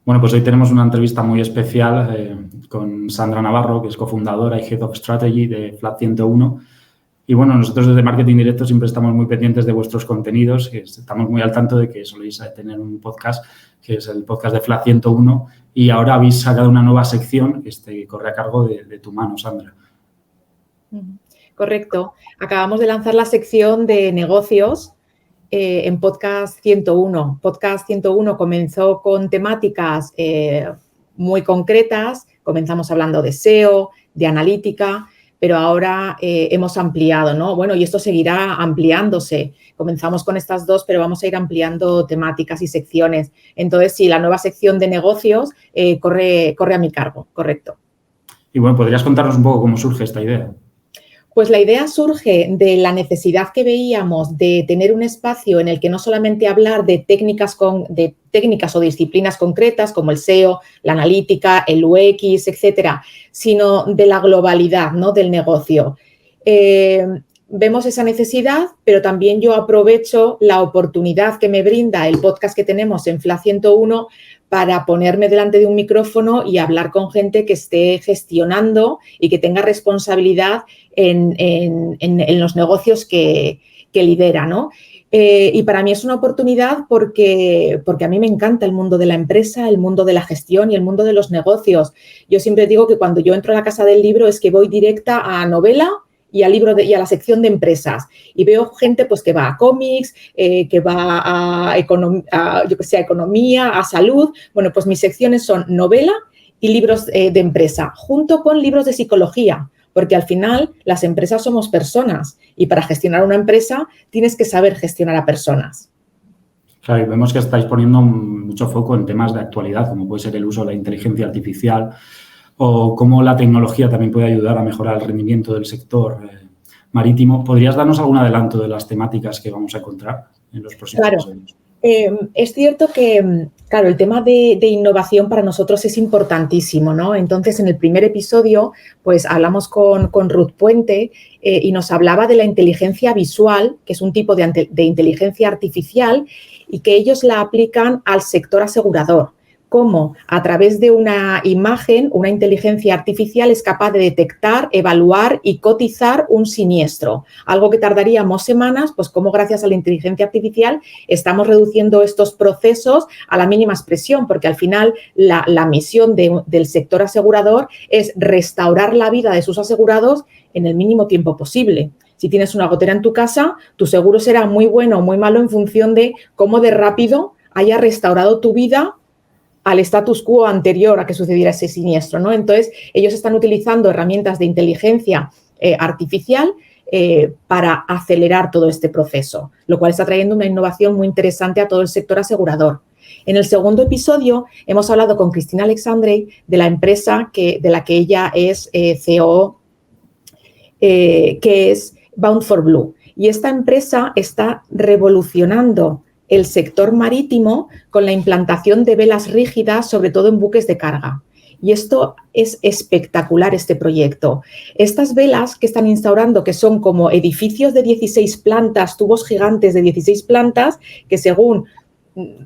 Bueno, pues hoy tenemos una entrevista muy especial con Sandra Navarro, que es cofundadora y Head of Strategy de Flat 101. Y bueno, nosotros desde Marketing Directo siempre estamos muy pendientes de vuestros contenidos, que estamos muy al tanto de que soléis tener un podcast, que es el podcast de Flat 101, y ahora habéis sacado una nueva sección que corre a cargo de tu mano, Sandra. Correcto. Acabamos de lanzar la sección de negocios en Podcast 101. Podcast 101 comenzó con temáticas muy concretas. Comenzamos hablando de SEO, de analítica, pero ahora hemos ampliado, ¿no? Bueno, y esto seguirá ampliándose. Comenzamos con estas dos, pero vamos a ir ampliando temáticas y secciones. Entonces, sí, la nueva sección de negocios corre a mi cargo, correcto. Y bueno, ¿podrías contarnos un poco cómo surge esta idea? Pues la idea surge de la necesidad que veíamos de tener un espacio en el que no solamente hablar de técnicas o disciplinas concretas como el SEO, la analítica, el UX, etcétera, sino de la globalidad, ¿no?, del negocio. Vemos esa necesidad, pero también yo aprovecho la oportunidad que me brinda el podcast que tenemos en Flat 101 para ponerme delante de un micrófono y hablar con gente que esté gestionando y que tenga responsabilidad en los negocios que lidera, ¿no? Y para mí es una oportunidad porque a mí me encanta el mundo de la empresa, el mundo de la gestión y el mundo de los negocios. Yo siempre digo que cuando yo entro a la casa del libro es que voy directa a novela y a la sección de empresas. Y veo gente pues, que va a cómics, que va a economía, a salud. Bueno, pues mis secciones son novela y libros de empresa, junto con libros de psicología, porque al final las empresas somos personas y para gestionar una empresa tienes que saber gestionar a personas. Claro, y vemos que estáis poniendo mucho foco en temas de actualidad, como puede ser el uso de la inteligencia artificial, o cómo la tecnología también puede ayudar a mejorar el rendimiento del sector marítimo. ¿Podrías darnos algún adelanto de las temáticas que vamos a encontrar en los próximos años? Es cierto que, claro, el tema de innovación para nosotros es importantísimo, ¿no? Entonces, en el primer episodio, pues hablamos con Ruth Puente y nos hablaba de la inteligencia visual, que es un tipo de inteligencia artificial y que ellos la aplican al sector asegurador. Cómo a través de una imagen, una inteligencia artificial es capaz de detectar, evaluar y cotizar un siniestro. Algo que tardaríamos semanas, pues cómo gracias a la inteligencia artificial estamos reduciendo estos procesos a la mínima expresión, porque al final la misión del sector asegurador es restaurar la vida de sus asegurados en el mínimo tiempo posible. Si tienes una gotera en tu casa, tu seguro será muy bueno o muy malo en función de cómo de rápido haya restaurado tu vida al status quo anterior a que sucediera ese siniestro, ¿no? Entonces, ellos están utilizando herramientas de inteligencia artificial para acelerar todo este proceso, lo cual está trayendo una innovación muy interesante a todo el sector asegurador. En el segundo episodio hemos hablado con Cristina Alexandre de la empresa de la que ella es CEO, que es Bound for Blue. Y esta empresa está revolucionando el sector marítimo con la implantación de velas rígidas, sobre todo en buques de carga. Y esto es espectacular, este proyecto. Estas velas que están instaurando, que son como edificios de 16 plantas, tubos gigantes de 16 plantas, que según,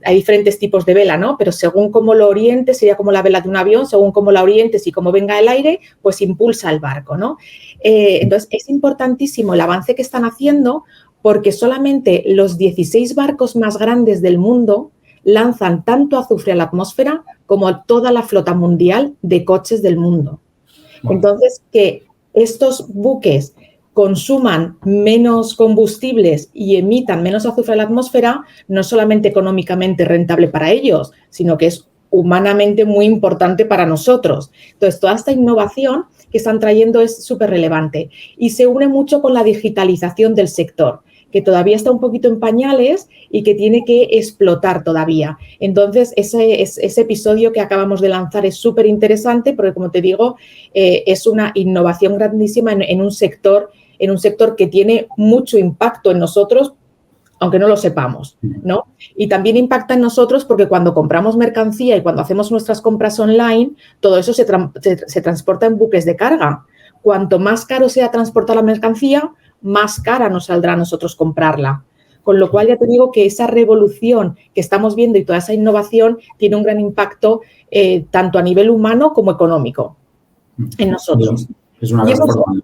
hay diferentes tipos de vela, ¿no? Pero según cómo lo orientes, sería como la vela de un avión, según cómo la orientes y cómo venga el aire, pues impulsa el barco, ¿no? Entonces, es importantísimo el avance que están haciendo, porque solamente los 16 barcos más grandes del mundo lanzan tanto azufre a la atmósfera como toda la flota mundial de coches del mundo. Entonces, que estos buques consuman menos combustibles y emitan menos azufre a la atmósfera no es solamente económicamente rentable para ellos, sino que es humanamente muy importante para nosotros. Entonces, toda esta innovación que están trayendo es súper relevante y se une mucho con la digitalización del sector, que todavía está un poquito en pañales y que tiene que explotar todavía. Entonces, ese episodio que acabamos de lanzar es súper interesante porque, como te digo, es una innovación grandísima en un sector que tiene mucho impacto en nosotros, aunque no lo sepamos, ¿no? Y también impacta en nosotros porque cuando compramos mercancía y cuando hacemos nuestras compras online, todo eso se transporta en buques de carga. Cuanto más caro sea transportar la mercancía, más cara nos saldrá a nosotros comprarla. Con lo cual ya te digo que esa revolución que estamos viendo y toda esa innovación tiene un gran impacto tanto a nivel humano como económico en nosotros. Es una gran forma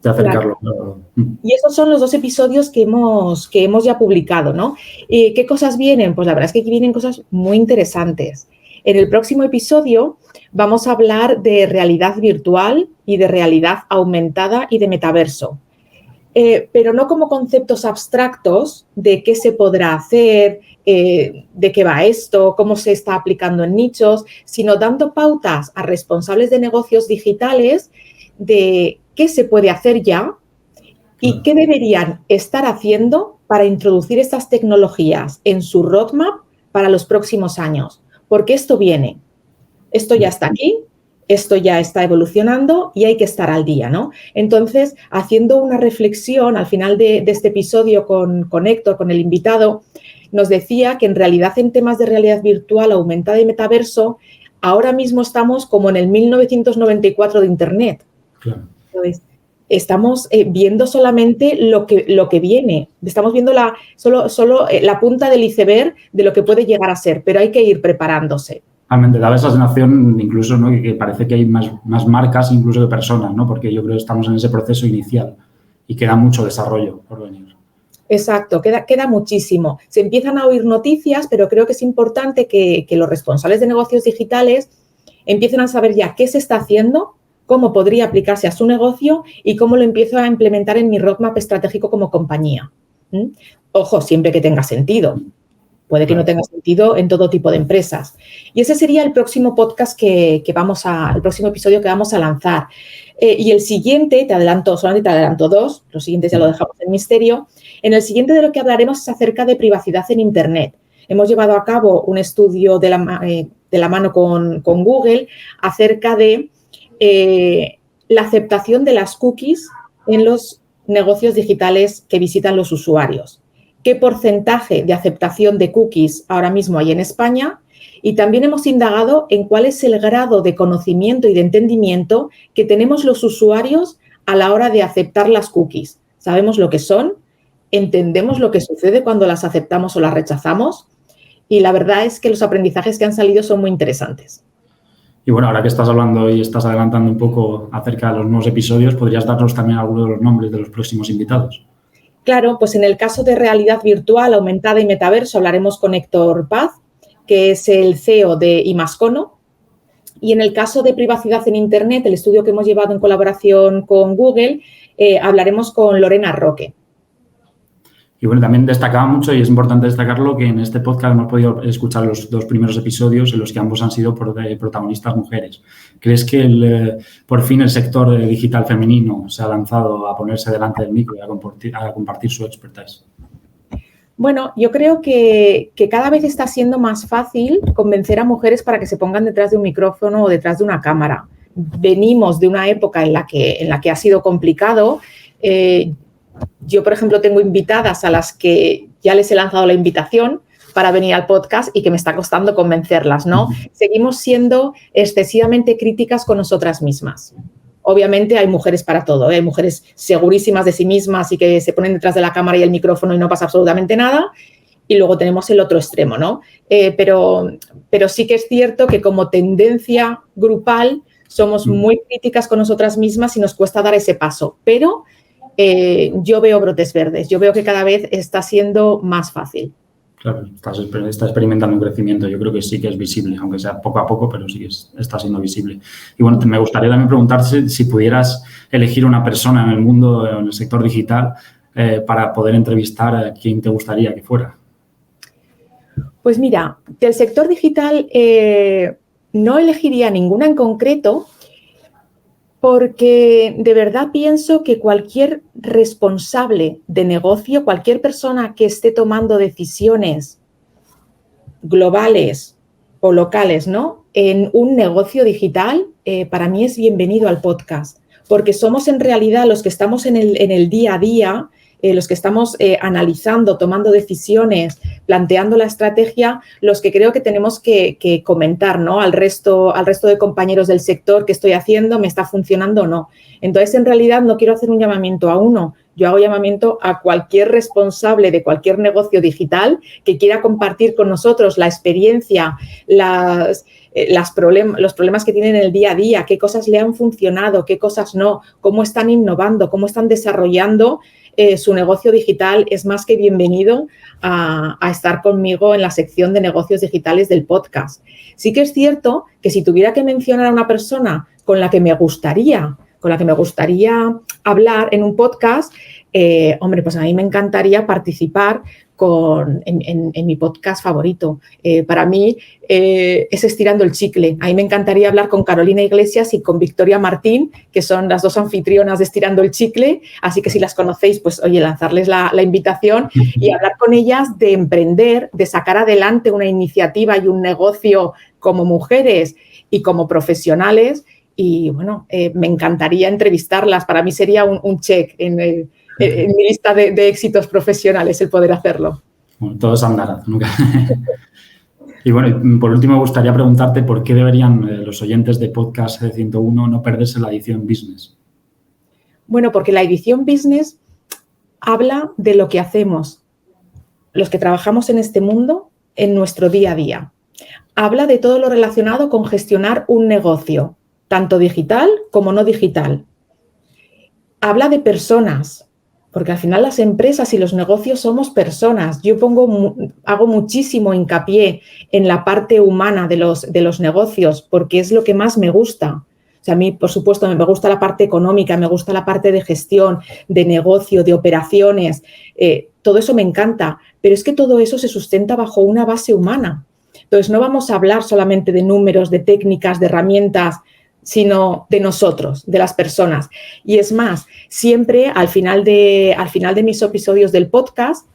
de acercarlo. Claro. Y esos son los 2 episodios que hemos ya publicado, ¿no? ¿Qué cosas vienen? Pues la verdad es que aquí vienen cosas muy interesantes. En el próximo episodio vamos a hablar de realidad virtual y de realidad aumentada y de metaverso. Pero no como conceptos abstractos de qué se podrá hacer, de qué va esto, cómo se está aplicando en nichos, sino dando pautas a responsables de negocios digitales de qué se puede hacer ya y qué deberían estar haciendo para introducir estas tecnologías en su roadmap para los próximos años. Porque esto viene, esto ya está aquí, esto ya está evolucionando y hay que estar al día, ¿no? Entonces, haciendo una reflexión al final de este episodio con Héctor, con el invitado, nos decía que en realidad en temas de realidad virtual, aumentada y metaverso, ahora mismo estamos como en el 1994 de Internet. Claro. Entonces, estamos viendo solamente lo que viene. Estamos viendo solo la punta del iceberg de lo que puede llegar a ser, pero hay que ir preparándose. Realmente daba esa sensación incluso, ¿no?, que parece que hay más marcas incluso que personas, ¿no? Porque yo creo que estamos en ese proceso inicial y queda mucho desarrollo por venir. Exacto, queda muchísimo. Se empiezan a oír noticias, pero creo que es importante que los responsables de negocios digitales empiecen a saber ya qué se está haciendo, cómo podría aplicarse a su negocio y cómo lo empiezo a implementar en mi roadmap estratégico como compañía. Ojo, siempre que tenga sentido. Puede que no tenga sentido en todo tipo de empresas. Y ese sería el próximo podcast el próximo episodio que vamos a lanzar. Y el siguiente, solamente te adelanto 2, los siguientes ya lo dejamos en misterio. En el siguiente de lo que hablaremos es acerca de privacidad en Internet. Hemos llevado a cabo un estudio de la mano con Google acerca de la aceptación de las cookies en los negocios digitales que visitan los usuarios. ¿Qué porcentaje de aceptación de cookies ahora mismo hay en España? Y también hemos indagado en cuál es el grado de conocimiento y de entendimiento que tenemos los usuarios a la hora de aceptar las cookies. ¿Sabemos lo que son? ¿Entendemos lo que sucede cuando las aceptamos o las rechazamos? Y la verdad es que los aprendizajes que han salido son muy interesantes. Y bueno, ahora que estás hablando y estás adelantando un poco acerca de los nuevos episodios, ¿podrías darnos también algunos de los nombres de los próximos invitados? Claro, pues en el caso de realidad virtual, aumentada y metaverso hablaremos con Héctor Paz, que es el CEO de Imascono. Y en el caso de privacidad en Internet, el estudio que hemos llevado en colaboración con Google, hablaremos con Lorena Roque. Y bueno, también destacaba mucho, y es importante destacarlo, que en este podcast hemos podido escuchar los 2 primeros episodios en los que ambos han sido protagonistas mujeres. ¿Crees que por fin el sector digital femenino se ha lanzado a ponerse delante del micro y a compartir su expertise? Bueno, yo creo que cada vez está siendo más fácil convencer a mujeres para que se pongan detrás de un micrófono o detrás de una cámara. Venimos de una época en la que ha sido complicado. Yo, por ejemplo, tengo invitadas a las que ya les he lanzado la invitación para venir al podcast y que me está costando convencerlas, ¿no? Seguimos siendo excesivamente críticas con nosotras mismas. Obviamente hay mujeres para todo, ¿eh? Hay mujeres segurísimas de sí mismas y que se ponen detrás de la cámara y el micrófono y no pasa absolutamente nada. Y luego tenemos el otro extremo, ¿no? Pero sí que es cierto que como tendencia grupal somos muy críticas con nosotras mismas y nos cuesta dar ese paso. Pero yo veo brotes verdes, yo veo que cada vez está siendo más fácil. Claro, está experimentando un crecimiento. Yo creo que sí que es visible, aunque sea poco a poco, pero sí que está siendo visible. Y bueno, me gustaría también preguntarte si pudieras elegir una persona en el mundo, en el sector digital, para poder entrevistar a quien te gustaría que fuera. Pues mira, del sector digital no elegiría ninguna en concreto, porque de verdad pienso que cualquier responsable de negocio, cualquier persona que esté tomando decisiones globales o locales, ¿no?, en un negocio digital, para mí es bienvenido al podcast, porque somos en realidad los que estamos en el día a día, los que estamos analizando, tomando decisiones, planteando la estrategia, los que creo que tenemos que comentar, ¿no?, al resto de compañeros del sector qué estoy haciendo, me está funcionando o no. Entonces, en realidad, no quiero hacer un llamamiento a uno, yo hago llamamiento a cualquier responsable de cualquier negocio digital que quiera compartir con nosotros la experiencia, los problemas que tienen en el día a día, qué cosas le han funcionado, qué cosas no, cómo están innovando, cómo están desarrollando su negocio digital. Es más que bienvenido a estar conmigo en la sección de negocios digitales del podcast. Sí que es cierto que si tuviera que mencionar a una persona con la que me gustaría hablar en un podcast, hombre, pues a mí me encantaría participar en mi podcast favorito. Para mí es Estirando el Chicle. A mí me encantaría hablar con Carolina Iglesias y con Victoria Martín, que son las dos anfitrionas de Estirando el Chicle. Así que si las conocéis, pues oye, lanzarles la invitación y hablar con ellas de emprender, de sacar adelante una iniciativa y un negocio como mujeres y como profesionales. Y bueno, me encantaría entrevistarlas. Para mí sería un check en mi lista de éxitos profesionales el poder hacerlo. Bueno, todos andarán. Nunca. Y bueno, por último me gustaría preguntarte por qué deberían los oyentes de Podcast 101 no perderse la edición Business. Bueno, porque la edición Business habla de lo que hacemos los que trabajamos en este mundo en nuestro día a día. Habla de todo lo relacionado con gestionar un negocio, tanto digital como no digital. Habla de personas, porque al final las empresas y los negocios somos personas. Yo hago muchísimo hincapié en la parte humana de los negocios, porque es lo que más me gusta. O sea, a mí, por supuesto, me gusta la parte económica, me gusta la parte de gestión, de negocio, de operaciones. Todo eso me encanta, pero es que todo eso se sustenta bajo una base humana. Entonces, no vamos a hablar solamente de números, de técnicas, de herramientas, sino de nosotros, de las personas. Y es más, siempre al final de mis episodios del podcast,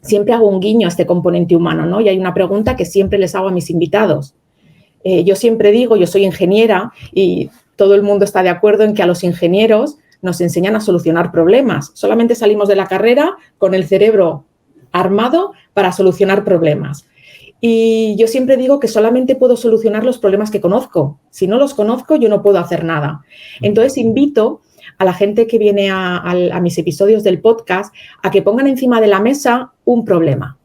siempre hago un guiño a este componente humano, ¿no? Y hay una pregunta que siempre les hago a mis invitados. Yo siempre digo, yo soy ingeniera y todo el mundo está de acuerdo en que a los ingenieros nos enseñan a solucionar problemas. Solamente salimos de la carrera con el cerebro armado para solucionar problemas. Y yo siempre digo que solamente puedo solucionar los problemas que conozco. Si no los conozco, yo no puedo hacer nada. Entonces, invito a la gente que viene a mis episodios del podcast a que pongan encima de la mesa un problema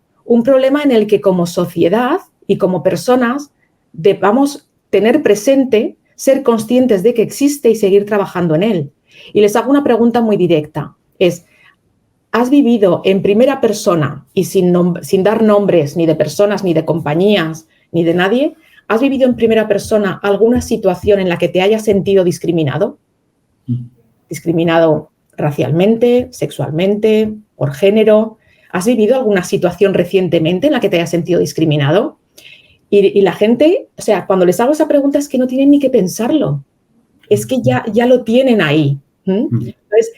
en el que como sociedad y como personas debamos tener presente, ser conscientes de que existe y seguir trabajando en él. Y les hago una pregunta muy directa. ¿Has vivido en primera persona y sin dar nombres ni de personas, ni de compañías, ni de nadie? ¿Has vivido en primera persona alguna situación en la que te hayas sentido discriminado? Discriminado racialmente, sexualmente, por género. ¿Has vivido alguna situación recientemente en la que te hayas sentido discriminado? Y la gente, o sea, cuando les hago esa pregunta es que no tienen ni que pensarlo. Es que ya lo tienen ahí. Entonces,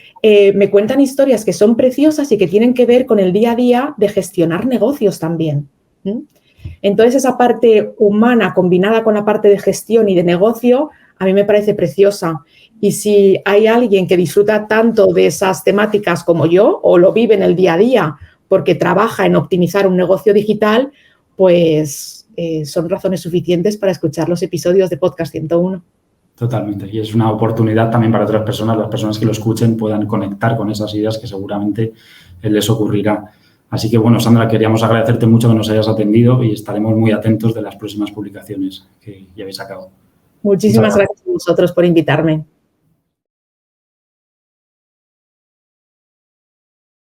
me cuentan historias que son preciosas y que tienen que ver con el día a día de gestionar negocios también. Entonces, esa parte humana combinada con la parte de gestión y de negocio, a mí me parece preciosa. Y si hay alguien que disfruta tanto de esas temáticas como yo, o lo vive en el día a día porque trabaja en optimizar un negocio digital, pues son razones suficientes para escuchar los episodios de Podcast 101. Totalmente. Y es una oportunidad también para otras personas, las personas que lo escuchen puedan conectar con esas ideas que seguramente les ocurrirá. Así que, bueno, Sandra, queríamos agradecerte mucho que nos hayas atendido y estaremos muy atentos de las próximas publicaciones que llevéis a cabo. Muchísimas gracias a vosotros por invitarme.